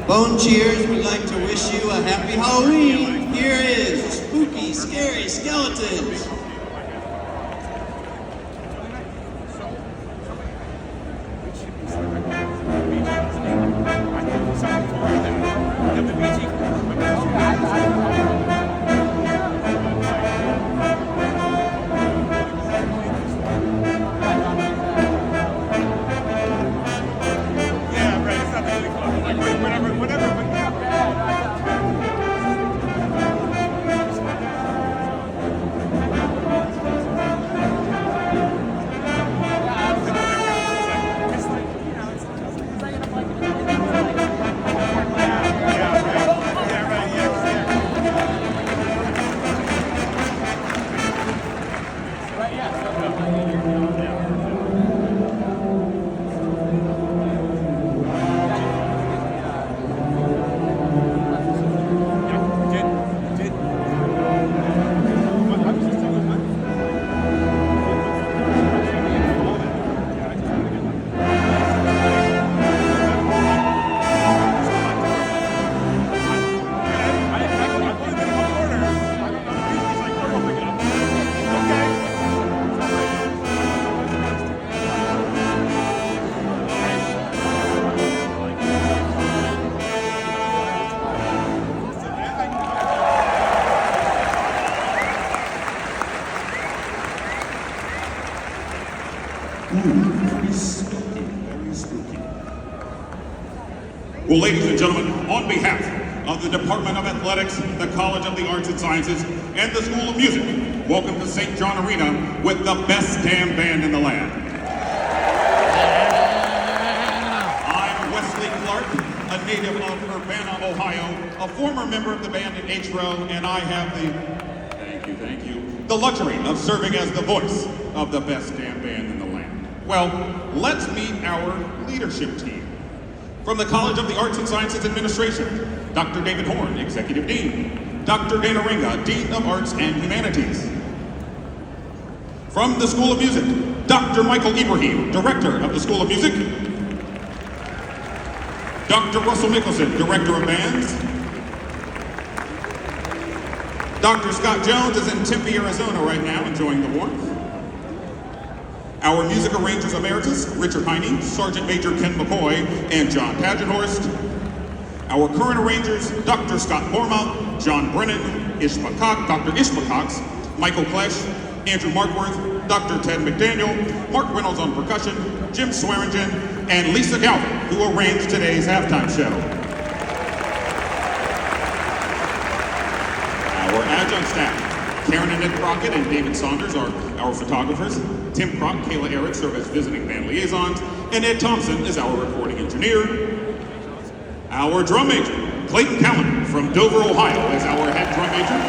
Bone Cheers would like to wish you a happy Halloween. Here is Spooky Scary Skeletons. Very spooky, very spooky. Well, ladies and gentlemen, on behalf of the Department of Athletics, the College of the Arts and Sciences, and the School of Music, welcome to St. John Arena with the best damn band in the land. I'm Wesley Clark, a native of Urbana, Ohio, a former member of the band in H-Row, and I have thank you, the luxury of serving as the voice of the best damn band in the land. Well, let's meet our leadership team. From the College of the Arts and Sciences Administration, Dr. David Horn, Executive Dean. Dr. Dana Ringa, Dean of Arts and Humanities. From the School of Music, Dr. Michael Ibrahim, Director of the School of Music. Dr. Russell Mickelson, Director of Bands. Dr. Scott Jones is in Tempe, Arizona right now, enjoying the warmth. Our music arrangers emeritus, Richard Heine, Sergeant Major Ken McCoy, and John Pagenhorst. Our current arrangers, Dr. Scott Borma, John Brennan, Dr. Ishma Cox, Michael Klesch, Andrew Markworth, Dr. Ted McDaniel, Mark Reynolds on percussion, Jim Swearingen, and Lisa Galvin, who arranged today's halftime show. Our adjunct staff, Karen and Nick Crockett and David Saunders are our photographers. Tim Kroc, Kayla Eric serve as visiting band liaisons, and Ed Thompson is our recording engineer. Our drum major, Clayton Callan from Dover, Ohio, is our head drum major.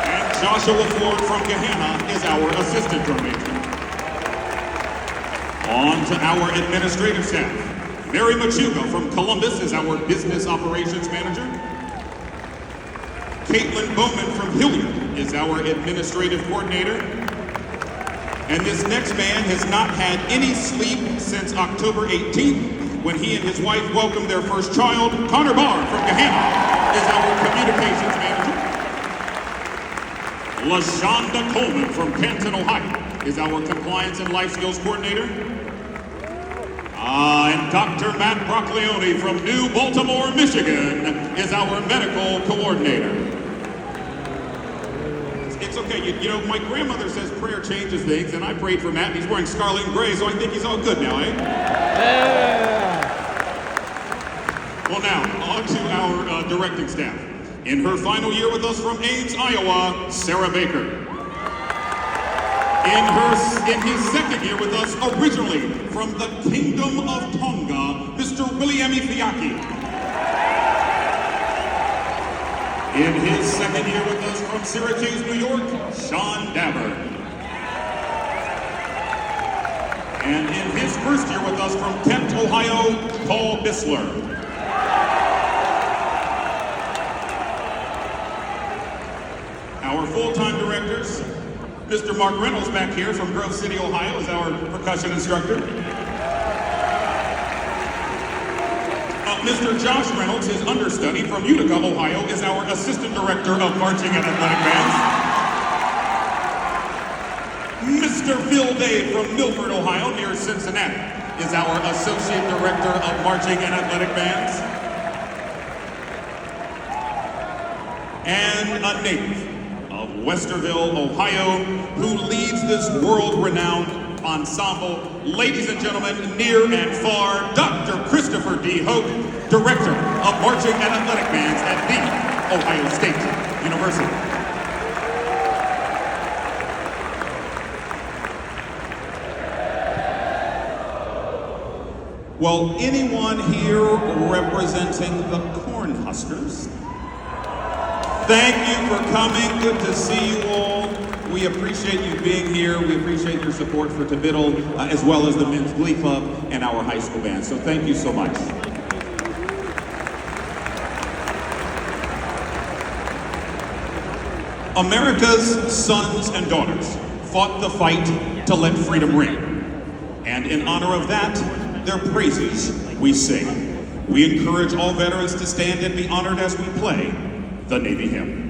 And Joshua Ford from Gahanna is our assistant drum major. On to our administrative staff. Mary Machuga from Columbus is our business operations manager. Caitlin Bowman from Hilliard is our administrative coordinator. And this next man has not had any sleep since October 18th, when he and his wife welcomed their first child. Connor Barr from Gahanna is our communications manager. LaShonda Coleman from Canton, Ohio is our compliance and life skills coordinator. And Dr. Matt Broccolione from New Baltimore, Michigan is our medical coordinator. It's okay, you know, my grandmother says prayer changes things, and I prayed for Matt, and he's wearing scarlet and gray, so I think he's all good now, eh? Yeah. Well now, on to our directing staff. In her final year with us from Ames, Iowa, Sarah Baker. In his second year with us, originally from the Kingdom of Tonga, Mr. William Ifiaki. In his second year with us from Syracuse, New York, Sean Dabber. And in his first year with us from Kent, Ohio, Paul Bissler. Our full-time directors, Mr. Mark Reynolds back here from Grove City, Ohio is our percussion instructor. Mr. Josh Reynolds, his understudy from Utica, Ohio, is our assistant director of marching and athletic bands. Mr. Phil Day from Milford, Ohio, near Cincinnati, is our associate director of marching and athletic bands. And a native of Westerville, Ohio, who leads this world-renowned ensemble. Ladies and gentlemen, near and far, Dr. Christopher D. Hoke, Director of Marching and Athletic Bands at the Ohio State University. Well, anyone here representing the Cornhuskers? Thank you for coming. Good to see you all. We appreciate you being here. We appreciate your support for Tabiddle, as well as the Men's Glee Club and our high school band. So thank you so much. America's sons and daughters fought the fight to let freedom ring. And in honor of that, their praises we sing. We encourage all veterans to stand and be honored as we play the Navy hymn.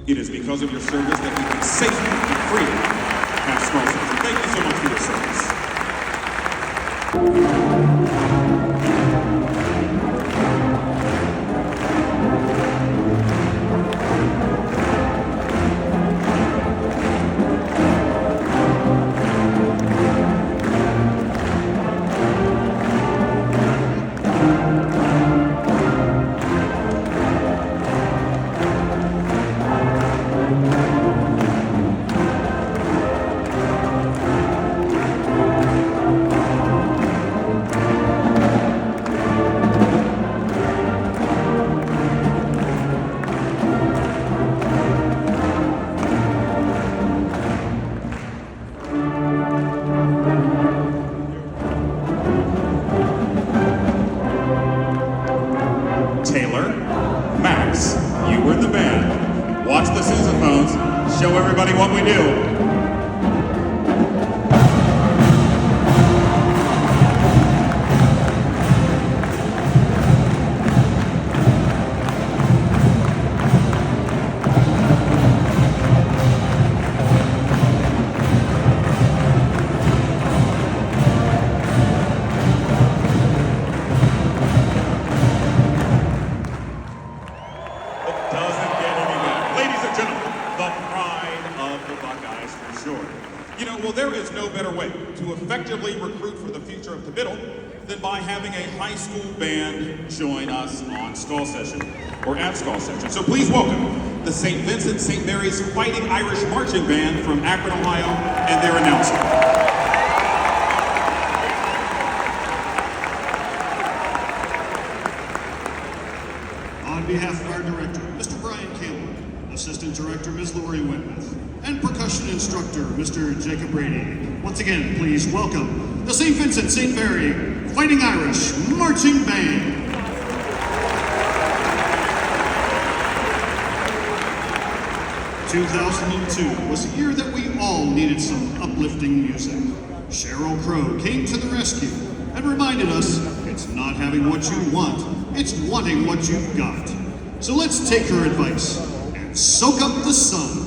It is because of your service that we can safely and freely have small children. Thank you so much for your service. microphones, show everybody what we do. Effectively recruit for the future of the middle than by having a high school band join us on Skull Session, or at Skull Session. So please welcome the St. Vincent St. Mary's Fighting Irish Marching Band from Akron, Ohio, and their announcer. On behalf of our director, Mr. Brian Campbell, assistant director, Ms. Lori Wentworth, and percussion instructor, Mr. Jacob Brady. Once again, please welcome the St. Vincent St. Mary Fighting Irish Marching Band. "2002 was a year that we all needed some uplifting music. Sheryl Crow came to the rescue and reminded us it's not having what you want, it's wanting what you've got. So let's take her advice and soak up the sun.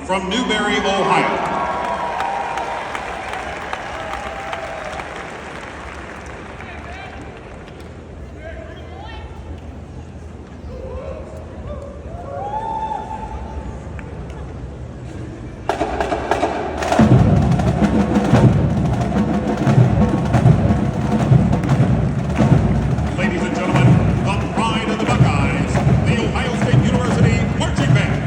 From Newberry, Ohio. Ladies and gentlemen, the pride of the Buckeyes, the Ohio State University Marching Band.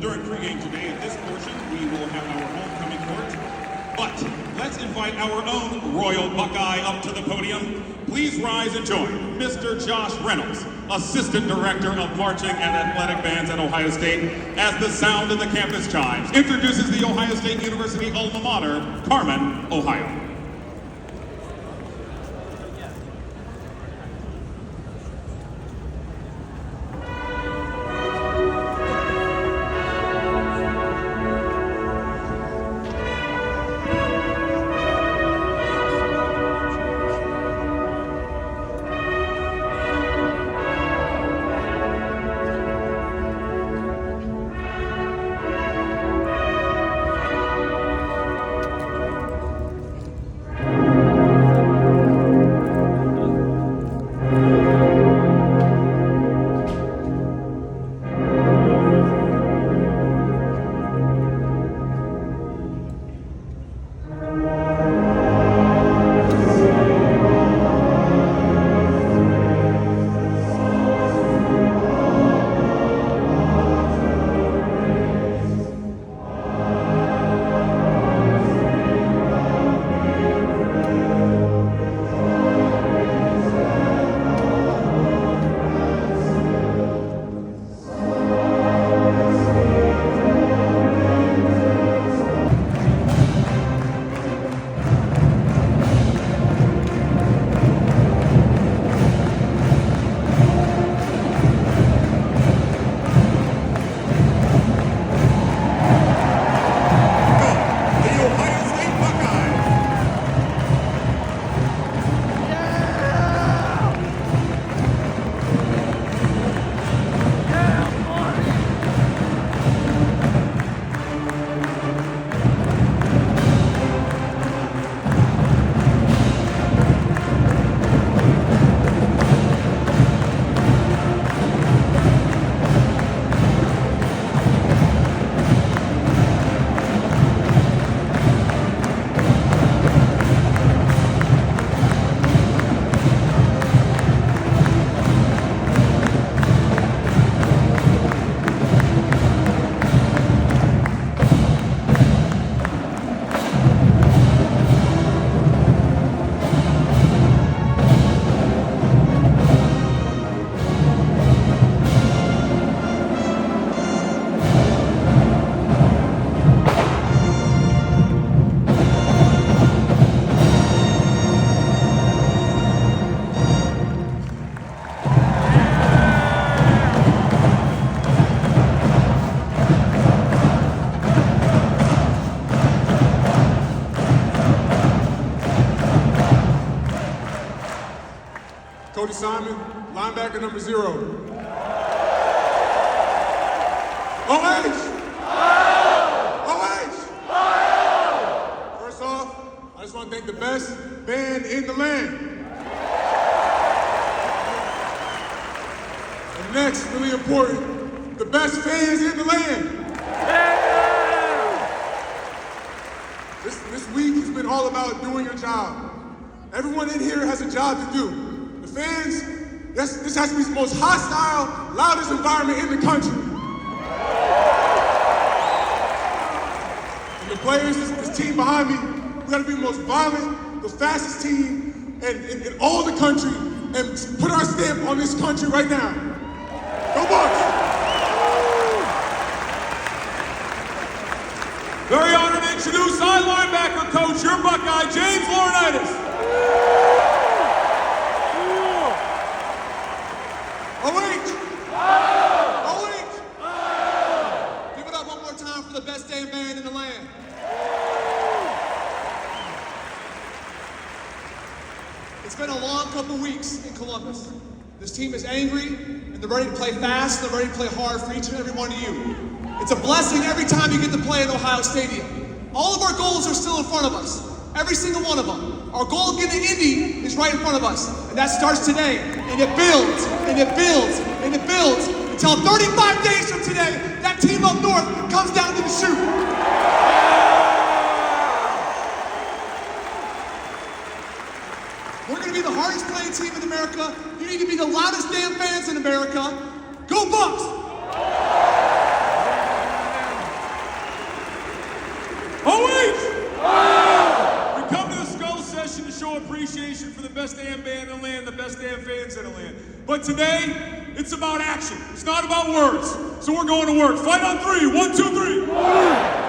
during pregame today, at this portion, we will have our homecoming court. But let's invite our own Royal Buckeye up to the podium. Please rise and join Mr. Josh Reynolds, Assistant Director of Marching and Athletic Bands at Ohio State, as the sound of the campus chimes introduces the Ohio State University alma mater, Carmen, Ohio. Cody Simon, linebacker number 0. OH! OH! First off, I just want to thank the best band in the land. And next, really important, the best fans in the land. This week has been all about doing your job. Everyone in here has a job to do. The fans, this has to be the most hostile, loudest environment in the country. And the players, this team behind me, we gotta be the most violent, the fastest team in all the country, and put our stamp on this country right now. Go Bucks! Very honored to introduce side linebacker coach, your Buckeye, James Laurinaitis. Give it up one more time for the best damn band in the land. It's been a long couple weeks in Columbus. This team is angry, and they're ready to play fast, and they're ready to play hard for each and every one of you. It's a blessing every time you get to play at Ohio Stadium. All of our goals are still in front of us. Every single one of them. Our goal of getting to Indy is right in front of us. And that starts today. And it builds, and it builds, and it builds. Until 35 days from today, that team up north comes down to the chute. We're going to be the hardest playing team in America. You need to be the loudest damn fans in America. Go Bucks! appreciation for the best damn band in the land, the best damn fans in the land. But today, it's about action. It's not about words. So we're going to work. Fight on three. 1, 2, 3.